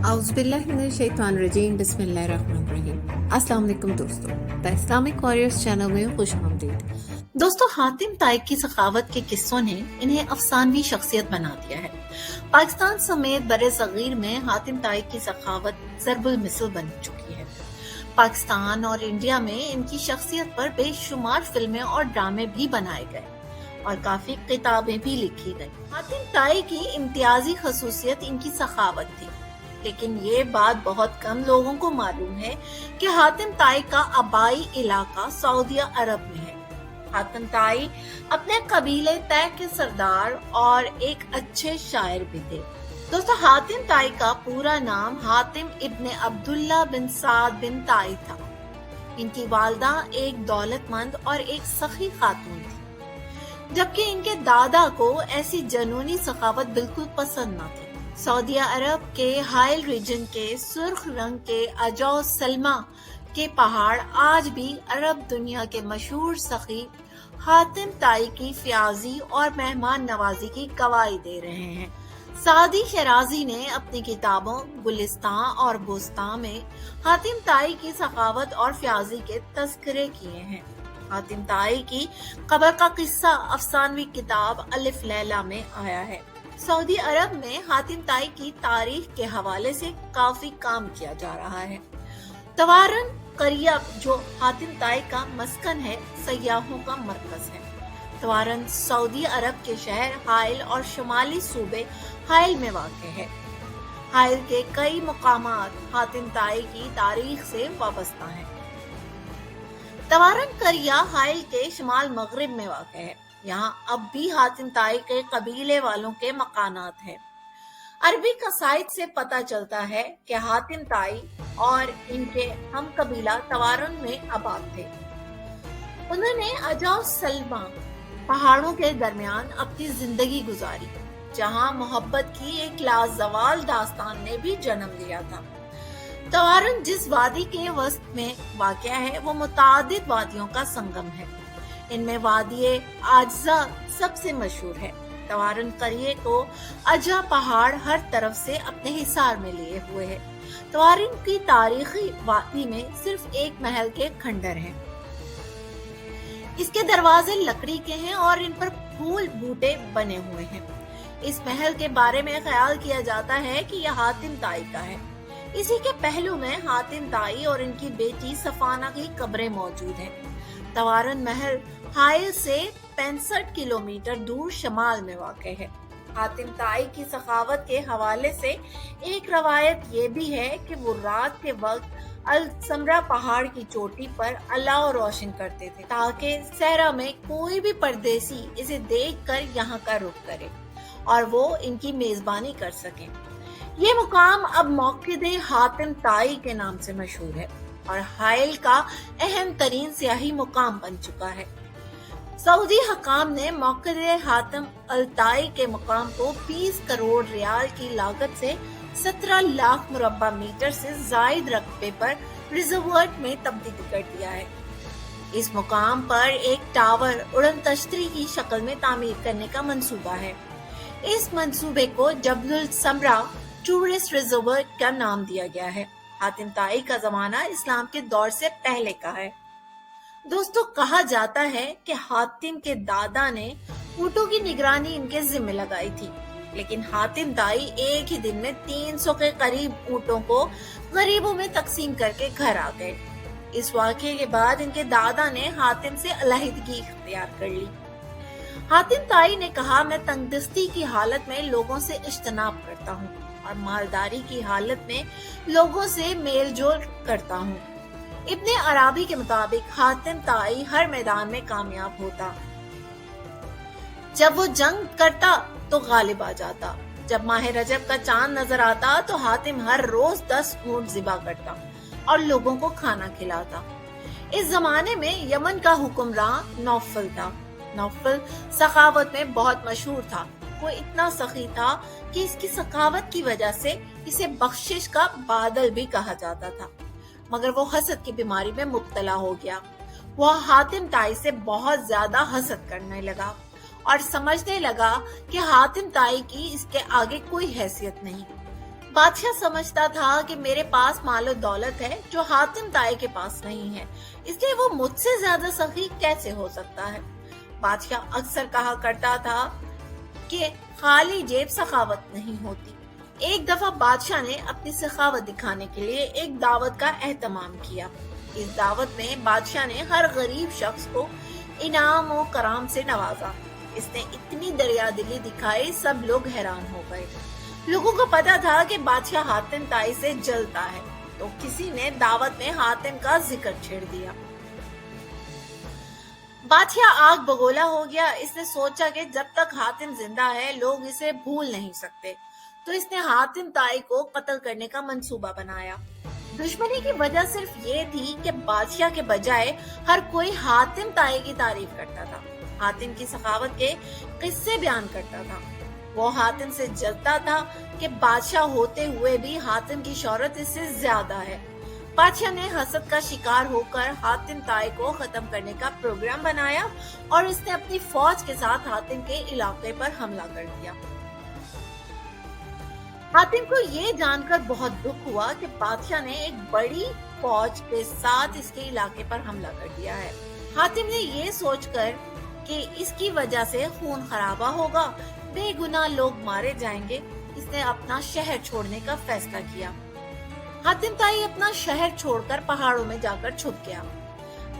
आउज़ुबिल्लाहिमिनश्शैतानिर्रजीम बिस्मिल्लाहिर्रहमानिर्रहीम। अस्सलाम वालेकुम दोस्तों, द इस्लामिक वॉरियर्स चैनल में खुश आमदीद। दोस्तों, हातिम ताई की सखावत के किस्सों ने इन्हें अफसानवी शख्सियत बना दिया है। पाकिस्तान समेत बरे सगीर में हातिम ताई की सखावत ज़रबुल मिसल बन चुकी है। पाकिस्तान और इंडिया में इनकी शख्सियत पर बेशुमार फिल्में और ड्रामे भी बनाए गए और काफी किताबें भी लिखी गई। हातिम ताई की इम्तियाजी खसूसियत इनकी सखावत थी, लेकिन ये बात बहुत कम लोगों को मालूम है कि हातिम ताई का आबाई इलाका सऊदी अरब में है। हातिम ताई अपने कबीले तय के सरदार और एक अच्छे शायर भी थे। दोस्तों, हातिम ताई का पूरा नाम हातिम इब्ने अब्दुल्ला बिन साद बिन ताई था। इनकी वालदा एक दौलतमंद और एक सखी खातून थी, जबकि इनके दादा को ऐसी जनूनी सखावत बिल्कुल पसंद न थी। सऊदी अरब के हाइल रीजन के सुर्ख रंग के अजौ सलमा के पहाड़ आज भी अरब दुनिया के मशहूर सखी हातिम ताई की फ्याजी और मेहमान नवाजी की गवाही दे रहे हैं। सादी शराजी ने अपनी किताबों गुलिस्तां और बोस्तां में हातिम ताई की सखावत और फ्याजी के तस्करे किए हैं। हातिम ताई की कब्र का किस्सा अफसानवी किताब अलिफ लैला में आया है। सऊदी अरब में हातिम ताई की तारीख के हवाले से काफी काम किया जा रहा है। तवारन करिया, जो हातिम ताई का मस्कन है, सयाहों का मरकज है। तवारन सऊदी अरब के शहर हाइल और शुमाली सूबे हाइल में वाक़ है। हाइल के कई मुकामात हातिम ताई की तारीख से वाबस्ता हैं। तवारन करिया हाइल के शुमाल मगरिब में वाक़ है। यहाँ अब भी हातिम ताई के कबीले वालों के मकानात हैं। अरबी कसाइद से पता चलता है कि हातिम ताई और इनके हम कबीला तवारन में आबाद थे। उन्होंने अजौ सलमा पहाड़ों के दरमियान अपनी जिंदगी गुजारी, जहाँ मोहब्बत की एक लाजवाल दास्तान ने भी जन्म लिया था। तवारन जिस वादी के वस्त में वाक़या है, वो मुतादिद वादियों का संगम है। इनमें वादिये आजजा सबसे मशहूर है। तवारन करिए को अजा पहाड़ हर तरफ से अपने हिसार में लिए हुए है। तवारन की तारीखी वादी में सिर्फ एक महल के खंडर हैं। इसके दरवाजे लकड़ी के हैं और इन पर फूल बूटे बने हुए हैं। इस महल के बारे में ख्याल किया जाता है कि यह हातिम ताई का है। इसी के पहलू में हातिम ताई और इनकी बेटी सफाना की कब्रें मौजूद हैं। तवारन महल हाइल से 65 किलोमीटर दूर शमाल में वाक़ है। हातिम ताई की सखावत के हवाले से एक रवायत ये भी है कि वो रात के वक्त अल समरा पहाड़ की चोटी पर अलाव रोशन करते थे, ताकि सहरा में कोई भी परदेसी इसे देखकर यहाँ का रुख करे और वो इनकी मेजबानी कर सके। ये मुकाम अब मौक़िद हातिम ताई के नाम से मशहूर है और हाइल का अहम तरीन सियाही मुकाम बन चुका है। सऊदी हकाम ने मौक़िद हातिम अल ताई के मुकाम को 20 करोड़ रियाल की लागत से 17 लाख मुरब्बा मीटर से जायद रकबे पर रिजर्वायर में तब्दील कर दिया है। इस मुकाम पर एक टावर उड़न तश्तरी की शक्ल में तामीर करने का मंसूबा है। इस मंसूबे को जबलुल समरा टूरिस्ट रिजर्वायर का नाम दिया गया है। हातिम ताई का जमाना इस्लाम के दौर से पहले का है। दोस्तों, कहा जाता है कि हातिम के दादा ने ऊँटों की निगरानी इनके जिम्मे लगाई थी, लेकिन हातिम ताई एक ही दिन में 300 के करीब ऊँटों को गरीबों में तकसीम करके घर आ गए। इस वाक़ये के बाद इनके दादा ने हातिम से अलहदगी इख्तियार कर ली। हातिम ताई ने कहा, मैं तंगदस्ती की हालत में लोगों से इज्तनाब करता हूँ और मालदारी की हालत में लोगों से मेल जोल करता हूँ। इब्ने अराबी के मुताबिक हातिम ताई हर मैदान में कामयाब होता। जब वो जंग करता तो गालिब आ जाता। जब माह रजब का चांद नजर आता तो हातिम हर रोज 10 ऊंट ज़िबा करता और लोगों को खाना खिलाता। इस जमाने में यमन का हुक्मरान नौफल था। नौफल सखावत में बहुत मशहूर था। वो इतना सखी था कि इसकी सखावत की वजह से इसे बख्शिश का बादल भी कहा जाता था, मगर वो हसद की बीमारी में मुब्तला हो गया। वह हातिम ताई से बहुत ज्यादा हसद करने लगा और समझने लगा कि हातिम ताई की इसके आगे कोई हैसियत नहीं। बादशाह समझता था कि मेरे पास मालो दौलत है जो हातिम ताई के पास नहीं है, इसलिए वो मुझसे ज्यादा सखी कैसे हो सकता है। बादशाह अक्सर कहा करता था कि खाली जेब सखावत नहीं होती। एक दफा बादशाह ने अपनी सखावत दिखाने के लिए एक दावत का एहतमाम किया। इस दावत में बादशाह ने हर गरीब शख्स को इनाम और कराम से नवाजा। इसने इतनी दरियादिली दिखाई, सब लोग हैरान हो गए। लोगों को पता था कि बादशाह हातिम ताई से जलता है, तो किसी ने दावत में हातिम का जिक्र छेड़ दिया। बादशाह आग बगोला हो गया। इसने सोचा कि जब तक हातिम जिंदा है लोग इसे भूल नहीं सकते, तो इसने हातिम ताई को कत्ल करने का मंसूबा बनाया। दुश्मनी की वजह सिर्फ ये थी कि बादशाह के बजाय हर कोई हातिम ताई की तारीफ करता था, हातिम की सखावत के किस्से बयान करता था। वो हातिम से जलता था कि बादशाह होते हुए भी हातिम की शोहरत इससे ज्यादा है। बादशाह ने हसद का शिकार होकर हातिम ताई को खत्म करने का प्रोग्राम बनाया और इसने अपनी फौज के साथ हातिम के इलाके पर हमला कर दिया। हातिम को ये जानकर बहुत दुख हुआ कि बादशाह ने एक बड़ी फौज के साथ इसके इलाके पर हमला कर दिया है। हातिम ने ये सोचकर कि इसकी वजह से खून खराबा होगा, बेगुनाह लोग मारे जाएंगे, इसने अपना शहर छोड़ने का फैसला किया। हातिम ताई अपना शहर छोड़कर पहाड़ों में जाकर छुप गया।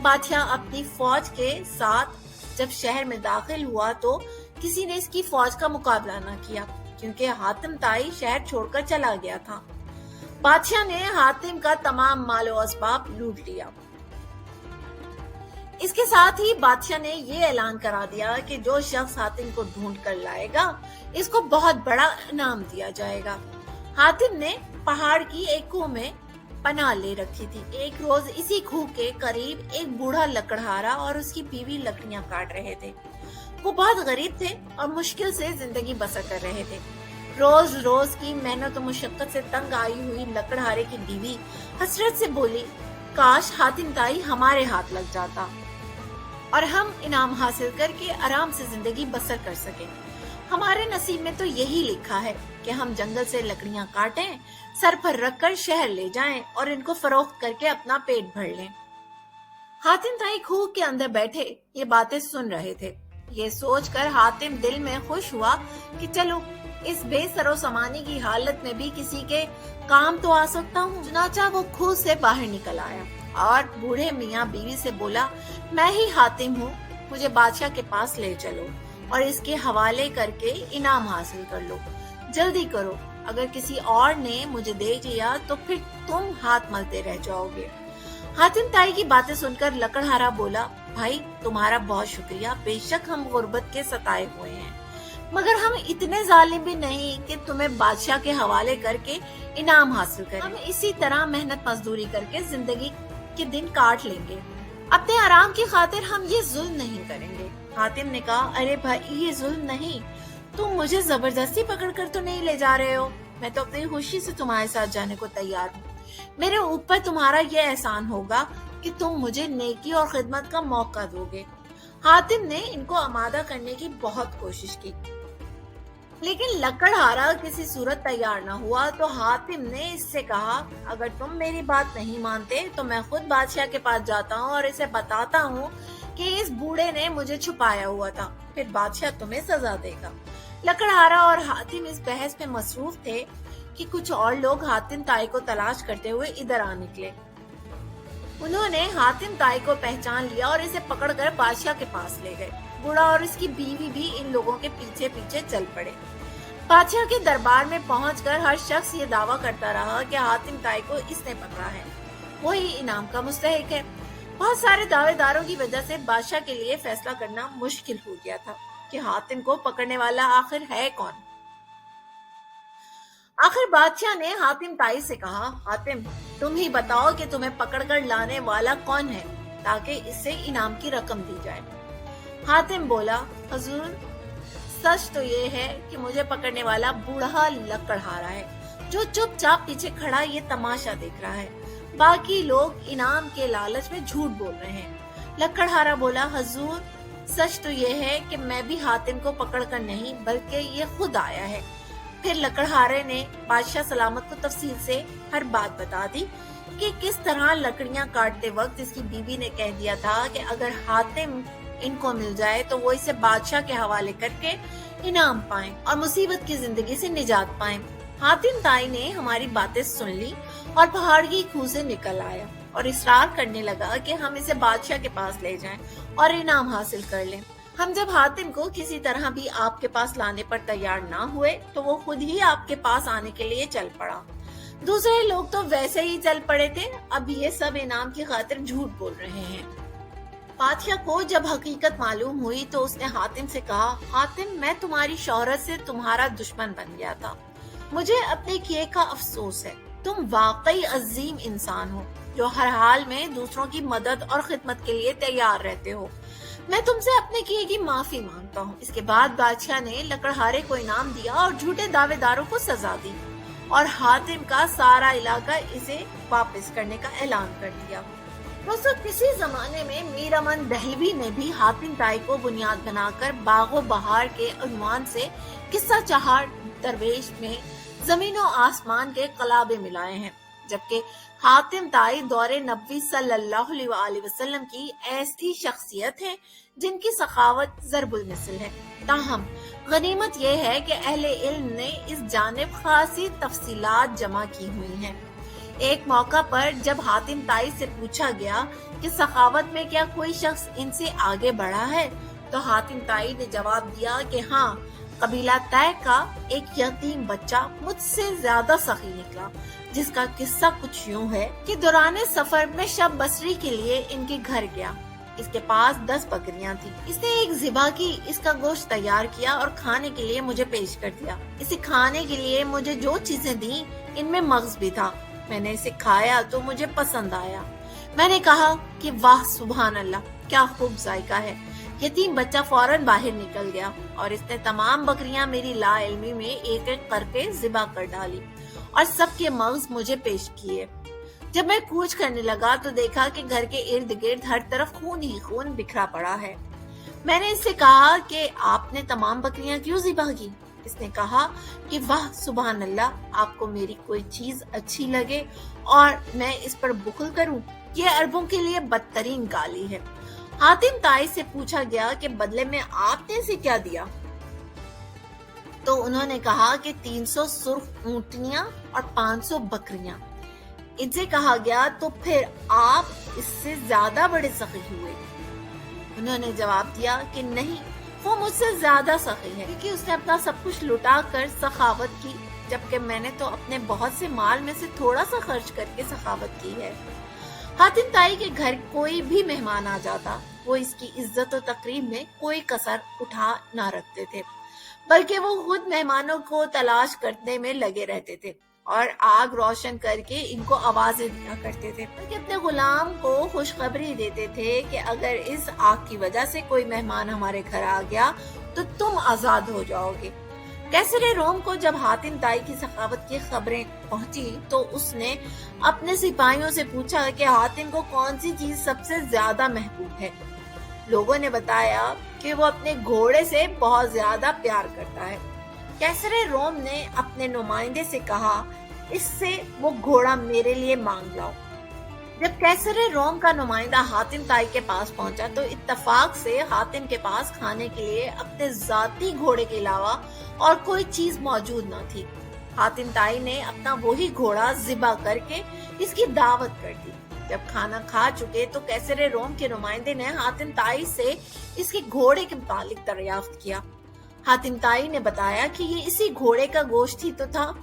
बादशाह अपनी फौज के साथ जब शहर में दाखिल हुआ तो किसी ने इसकी फौज का मुकाबला न किया, क्योंकि हातिम ताई शहर छोड़कर चला गया था। बादशाह ने हातिम का तमाम मालो असबाब लूट लिया। इसके साथ ही बादशाह ने ये ऐलान करा दिया कि जो शख्स हातिम को ढूंढ कर लाएगा इसको बहुत बड़ा इनाम दिया जाएगा। हातिम ने पहाड़ की एक कुएं में पनाह ले रखी थी। एक रोज इसी खूह के करीब एक बूढ़ा लकड़हारा और उसकी बीवी लकड़ियां काट रहे थे। वो बहुत गरीब थे और मुश्किल से जिंदगी बसर कर रहे थे। रोज रोज की मेहनत और मुशक्कत से तंग आई हुई लकड़हारे की बीवी हसरत से बोली, काश हातिम ताई हमारे हाथ लग जाता और हम इनाम हासिल करके आराम से जिंदगी बसर कर सके। हमारे नसीब में तो यही लिखा है कि हम जंगल से लकड़ियां काटें, सर पर रखकर शहर ले जाएं और इनको फरोख्त करके अपना पेट भर लें। हातिम ताई खूह के अंदर बैठे ये बातें सुन रहे थे। ये सोचकर हातिम दिल में खुश हुआ कि चलो इस बेसरो समानी की हालत में भी किसी के काम तो आ सकता हूँ। चुनाचा वो खूह से बाहर निकल आया और बूढ़े मियाँ बीवी से बोला, मैं ही हातिम हूँ, मुझे बादशाह के पास ले चलो और इसके हवाले करके इनाम हासिल कर लो। जल्दी करो, अगर किसी और ने मुझे देख लिया तो फिर तुम हाथ मलते रह जाओगे। हातिम ताई की बातें सुनकर लकड़हारा बोला, भाई तुम्हारा बहुत शुक्रिया, बेशक हम गुर्बत के सताए हुए हैं, मगर हम इतने जालिम भी नहीं कि तुम्हें बादशाह के हवाले करके इनाम हासिल करें। हम इसी तरह मेहनत मजदूरी करके जिंदगी के दिन काट लेंगे, अपने आराम की खातिर हम ये जुल्म नहीं करेंगे। हातिम ने कहा, अरे भाई ये जुल्म नहीं, तुम मुझे जबरदस्ती पकड़कर तो नहीं ले जा रहे हो, मैं तो अपनी खुशी से तुम्हारे साथ जाने को तैयार हूँ। मेरे ऊपर तुम्हारा ये एहसान होगा कि तुम मुझे नेकी और खिदमत का मौका दोगे। हातिम ने इनको आमादा करने की बहुत कोशिश की, लेकिन लकड़हारा किसी सूरत तैयार न हुआ। तो हातिम ने इससे कहा, अगर तुम मेरी बात नहीं मानते तो मैं खुद बादशाह के पास जाता हूँ और इसे बताता हूँ कि इस बूढ़े ने मुझे छुपाया हुआ था, फिर बादशाह तुम्हें सजा देगा। लकड़हारा और हातिम इस बहस में मसरूफ थे कि कुछ और लोग हातिम ताई को तलाश करते हुए इधर आ निकले। उन्होंने हातिम ताई को पहचान लिया और इसे पकड़कर बादशाह के पास ले गए। बूढ़ा और इसकी बीवी भी इन लोगों के पीछे पीछे चल पड़े। बादशाह के दरबार में पहुंचकर हर शख्स ये दावा करता रहा कि हातिम ताई को इसने पकड़ा है, वही इनाम का मुस्तहिक है। बहुत सारे दावेदारों की वजह से बादशाह के लिए फैसला करना मुश्किल हो गया था कि हातिम को पकड़ने वाला आखिर है कौन। आखिर बादशाह ने हातिम ताई से कहा, हातिम तुम ही बताओ कि तुम्हें पकड़कर लाने वाला कौन है, ताकि इससे इनाम की रकम दी जाए। हातिम बोला, हुजूर सच तो ये है कि मुझे पकड़ने वाला बूढ़ा लकड़हारा है, जो चुपचाप पीछे खड़ा ये तमाशा देख रहा है। बाकी लोग इनाम के लालच में झूठ बोल रहे हैं। लकड़हारा बोला, हुजूर सच तो ये है कि मैं भी हातिम को पकड़कर नहीं बल्कि ये खुद आया है। फिर लकड़हारे ने बादशाह सलामत को तफसील से हर बात बता दी कि किस तरह लकड़ियां काटते वक्त इसकी बीवी ने कह दिया था कि अगर हातिम इनको मिल जाए तो वो इसे बादशाह के हवाले करके इनाम पाएं और मुसीबत की जिंदगी से निजात पाएं। हातिम ताई ने हमारी बातें सुन ली और पहाड़ की खूह से निकल आया और इसरार करने लगा कि हम इसे बादशाह के पास ले जाएं और इनाम हासिल कर लें। हम जब हातिम को किसी तरह भी आपके पास लाने पर तैयार ना हुए तो वो खुद ही आपके पास आने के लिए चल पड़ा। दूसरे लोग तो वैसे ही चल पड़े थे, अब ये सब इनाम की खातिर झूठ बोल रहे हैं। बादशाह को जब हकीकत मालूम हुई तो उसने हातिम से कहा, हातिम, मैं तुम्हारी शोहरत से तुम्हारा दुश्मन बन गया था। मुझे अपने किए का अफसोस है। तुम वाकई अजीम इंसान हो जो हर हाल में दूसरों की मदद और खिदमत के लिए तैयार रहते हो। मैं तुमसे अपने किए की माफी मांगता हूँ। इसके बाद बादशाह ने लकड़हारे को इनाम दिया और झूठे दावेदारों को सजा दी और हातिम का सारा इलाका इसे वापस करने का ऐलान कर दिया। दोस्तों, किसी जमाने में मीर अमन दहलवी ने भी हातिम ताई को बुनियाद बनाकर बागो बहार के उन्वान से किस्सा चहार दरवेश में जमीन और आसमान के कलाबे मिलाए हैं, जबकि हातिम ताई दौरे नबी सल्लल्लाहु अलैहि वसल्लम की ऐसी शख्सियत है जिनकी सखावत ज़रबुल मिसल है। ताहम गनीमत यह है कि अहले इल्म ने इस जानिब खासी तफसीलात जमा की हुई हैं। एक मौका पर जब हातिम ताई से पूछा गया कि सखावत में क्या कोई शख्स इनसे आगे बढ़ा है, तो हातिम ताई ने जवाब दिया कि हाँ, कबीला तय का एक यतीम बच्चा मुझसे ज्यादा सखी निकला, जिसका किस्सा कुछ यूं है कि दौरान सफर में शब बसरी के लिए इनके घर गया। इसके पास 10 बकरियां थी। इसने एक ज़िबा की, इसका गोश्त तैयार किया और खाने के लिए मुझे पेश कर दिया। इसे खाने के लिए मुझे जो चीजें दी इनमें मगज भी था। मैंने इसे खाया तो मुझे पसंद आया। मैंने कहा कि वाह सुभान अल्लाह, क्या खूब जायका है। यतीम बच्चा फौरन बाहर निकल गया और इसने तमाम बकरियां मेरी लाइल्मी में एक एक करके ज़िबा कर डाली और सबके मगज मुझे पेश किए। जब मैं कूच करने लगा तो देखा कि घर के इर्द गिर्द हर तरफ खून ही खून बिखरा पड़ा है। मैंने इससे कहा कि आपने तमाम बकरियां क्यों ज़िबा की? इसने कहा कि वाह सुभान अल्लाह, आपको मेरी कोई चीज अच्छी लगे और मैं इस पर बुखल करूं, ये अरबों के लिए बदतरीन गाली है। हातिम ताई से पूछा गया कि बदले में आपने इसे क्या दिया, तो उन्होंने कहा कि 300 सुर्ख ऊंटनियां और 500 बकरियां। इनसे कहा गया तो फिर आप इससे ज्यादा बड़े सखी हुए? उन्होंने जवाब दिया कि नहीं, वो मुझसे ज्यादा सखी है, क्योंकि उसने अपना सब कुछ लुटा कर सखावत की, जबकि मैंने तो अपने बहुत से माल में से थोड़ा सा खर्च करके सखावत की है। हातिम ताई के घर कोई भी मेहमान आ जाता, वो इसकी इज्जत और तकरीम में कोई कसर उठा ना रखते थे, बल्कि वो खुद मेहमानों को तलाश करने में लगे रहते थे और आग रोशन करके इनको आवाजें दिया करते थे, बल्कि अपने गुलाम को खुशखबरी देते थे कि अगर इस आग की वजह से कोई मेहमान हमारे घर आ गया तो तुम आजाद हो जाओगे। कैसरे रोम को जब हातिम ताई की सखावत की खबरें पहुंची तो उसने अपने सिपाहियों से पूछा कि हातिम को कौन सी चीज सबसे ज्यादा महबूब है। लोगों ने बताया कि वो अपने घोड़े से बहुत ज्यादा प्यार करता है। कैसरे रोम ने अपने नुमाइंदे से कहा, इससे वो घोड़ा मेरे लिए मांग लाओ। जब कैसरे रोम का नुमाइंदा हातिम ताई के पास पहुंचा तो इत्तफाक से हातिम के पास खाने के लिए अपने जाती घोड़े के अलावा और कोई चीज मौजूद न थी। हातिम ताई ने अपना वही घोड़ा ज़िबा करके इसकी दावत कर दी। जब खाना खा चुके तो कैसरे रोम के नुमाइंदे ने हातिम ताई से इसके घोड़े के मुतालिक दरियाफ्त किया। हातिम ताई ने बताया कि ये इसी घोड़े का गोश्त ही तो था।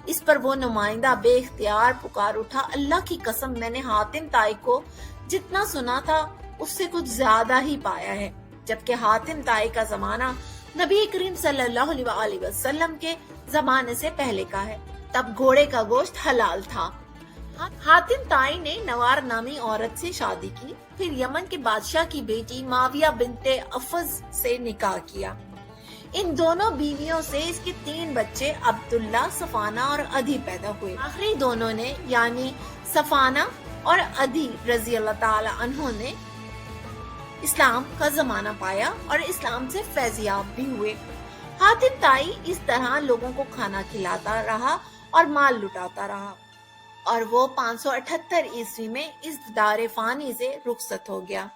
इस पर वो नुमाइंदा बेख्तियार पुकार उठा, अल्लाह की कसम, मैंने हातिम ताई को जितना सुना था उससे कुछ ज्यादा ही पाया है। जबकि हातिम ताई का जमाना नबी करीम सल्लल्लाहु अलैहि वसल्लम के जमाने से पहले का है, तब घोड़े का गोश्त हलाल था। हातिम ताई ने नवार नामी औरत से शादी की, फिर यमन के बादशाह की बेटी माविया बिनते अफज से निकाह किया। इन दोनों बीवियों से इसके 3 बच्चे अब्दुल्ला, सफाना और अदी पैदा हुए। आखिरी दोनों ने यानी सफाना और अदी रजी अल्लाह ताला अन्हों ने इस्लाम का जमाना पाया और इस्लाम से फैजियाब भी हुए। हातिम ताई इस तरह लोगों को खाना खिलाता रहा और माल लुटाता रहा और वो 578 ईस्वी में इस दारे फानी से रुखसत हो गया।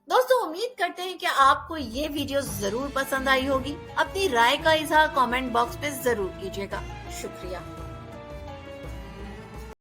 दोस्तों, उम्मीद करते हैं कि आपको ये वीडियो जरूर पसंद आई होगी। अपनी राय का इजहार कमेंट बॉक्स में जरूर कीजिएगा। शुक्रिया।